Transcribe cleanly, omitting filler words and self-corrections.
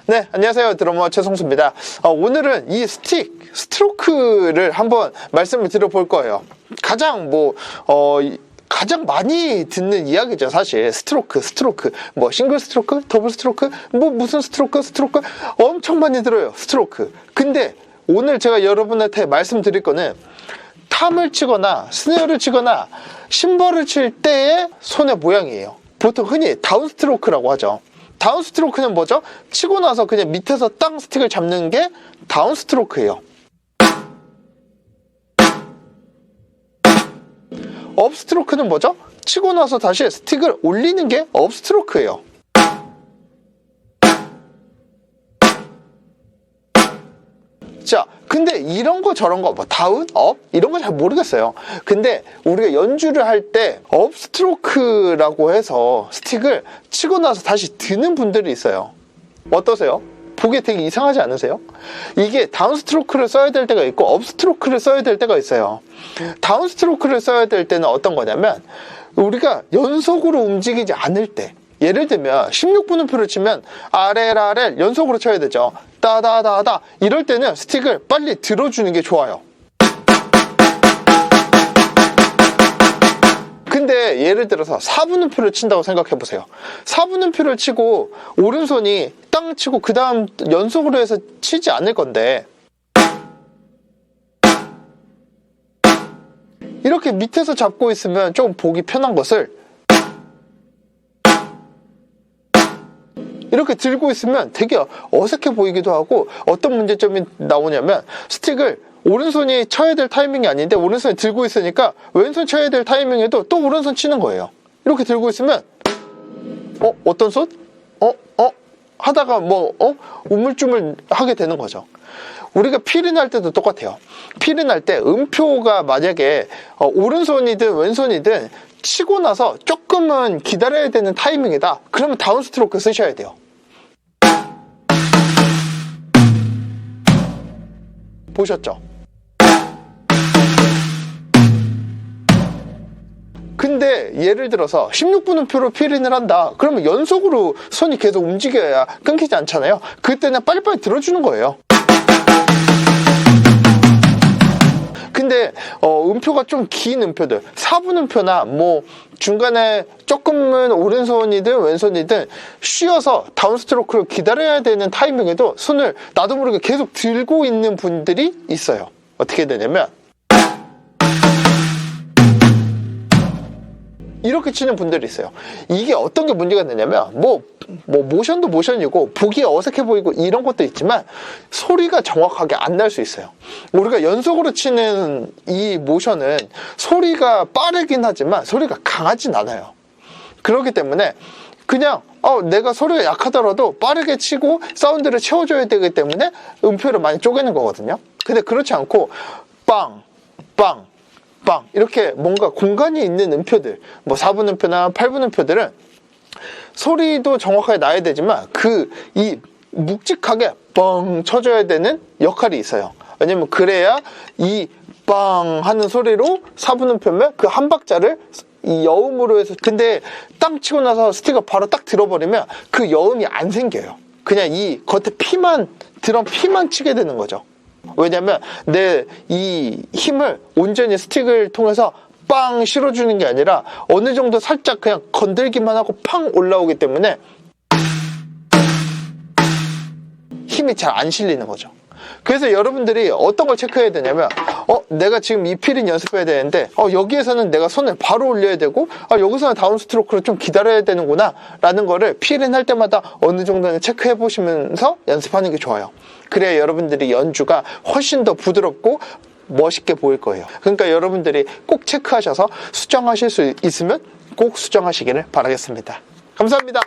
네, 안녕하세요. 드러머 최성수입니다. 오늘은 이 스트로크를 한번 말씀을 드려볼 거예요. 가장 가장 많이 듣는 이야기죠, 사실. 스트로크. 뭐, 싱글 스트로크, 더블 스트로크, 뭐, 무슨 스트로크. 엄청 많이 들어요, 스트로크. 근데 오늘 제가 여러분한테 말씀드릴 거는 탐을 치거나, 스네어를 치거나, 심벌을 칠 때의 손의 모양이에요. 보통 흔히 다운 스트로크라고 하죠. 다운 스트로크는 뭐죠? 치고 나서 그냥 밑에서 땅 스틱을 잡는 게 다운 스트로크예요. 업 스트로크는 뭐죠? 치고 나서 다시 스틱을 올리는 게 업 스트로크예요. 자, 근데 이런 거 저런 거, 뭐 다운, 업 이런 거 잘 모르겠어요. 근데 우리가 연주를 할 때 업 스트로크라고 해서 스틱을 치고 나서 다시 드는 분들이 있어요. 어떠세요? 보기 되게 이상하지 않으세요? 이게 다운 스트로크를 써야 될 때가 있고 업 스트로크를 써야 될 때가 있어요. 다운 스트로크를 써야 될 때는 어떤 거냐면 우리가 연속으로 움직이지 않을 때, 예를 들면 16분음표를 치면 아렐 연속으로 쳐야 되죠. 따다다다 이럴 때는 스틱을 빨리 들어주는 게 좋아요. 근데 예를 들어서 4분음표를 친다고 생각해 보세요. 4분음표를 치고 오른손이 땅 치고 그 다음 연속으로 해서 치지 않을 건데 이렇게 밑에서 잡고 있으면 좀 보기 편한 것을 이렇게 들고 있으면 되게 어색해 보이기도 하고, 어떤 문제점이 나오냐면 스틱을 오른손이 쳐야 될 타이밍이 아닌데 오른손이 들고 있으니까 왼손 쳐야 될 타이밍에도 또 오른손 치는 거예요. 이렇게 들고 있으면 어떤 손? 하다가 우물쭈물 하게 되는 거죠. 우리가 필인 할 때도 똑같아요. 필인 할 때 음표가 만약에 오른손이든 왼손이든 치고 나서 조금은 기다려야 되는 타이밍이다. 그러면 다운 스트로크 쓰셔야 돼요. 보셨죠? 근데 예를 들어서 16분음표로 필인을 한다. 그러면 연속으로 손이 계속 움직여야 끊기지 않잖아요. 그때는 빨리빨리 들어주는 거예요. 근데 음표가 좀 긴 음표들, 4분음표나 뭐 중간에 조금은 오른손이든 왼손이든 쉬어서 다운 스트로크를 기다려야 되는 타이밍에도 손을 나도 모르게 계속 들고 있는 분들이 있어요. 어떻게 되냐면 이렇게 치는 분들이 있어요. 이게 어떤 게 문제가 되냐면 뭐 모션도 모션이고 보기에 어색해 보이고 이런 것도 있지만 소리가 정확하게 안 날 수 있어요. 우리가 연속으로 치는 이 모션은 소리가 빠르긴 하지만 소리가 강하진 않아요. 그렇기 때문에 그냥 내가 소리가 약하더라도 빠르게 치고 사운드를 채워줘야 되기 때문에 음표를 많이 쪼개는 거거든요. 근데 그렇지 않고 빵 이렇게 뭔가 공간이 있는 음표들, 뭐 4분음표나 8분음표들은 소리도 정확하게 나야 되지만 이 묵직하게 뻥 쳐줘야 되는 역할이 있어요. 왜냐면 그래야 이 빵 하는 소리로 4분음표면 그 한 박자를 이 여음으로 해서, 근데 땅 치고 나서 스틱을 바로 딱 들어버리면 그 여음이 안 생겨요. 그냥 이 겉에 드럼 피만 치게 되는 거죠. 왜냐면 내 이 힘을 온전히 스틱을 통해서 빵 실어주는 게 아니라 어느 정도 살짝 그냥 건들기만 하고 팡 올라오기 때문에 힘이 잘 안 실리는 거죠. 그래서 여러분들이 어떤 걸 체크해야 되냐면 내가 지금 이 필인 연습해야 되는데 여기에서는 내가 손을 바로 올려야 되고 여기서는 다운 스트로크를 좀 기다려야 되는구나 라는 거를 필인 할 때마다 어느 정도는 체크해 보시면서 연습하는 게 좋아요. 그래야 여러분들이 연주가 훨씬 더 부드럽고 멋있게 보일 거예요. 그러니까 여러분들이 꼭 체크하셔서 수정하실 수 있으면 꼭 수정하시기를 바라겠습니다. 감사합니다.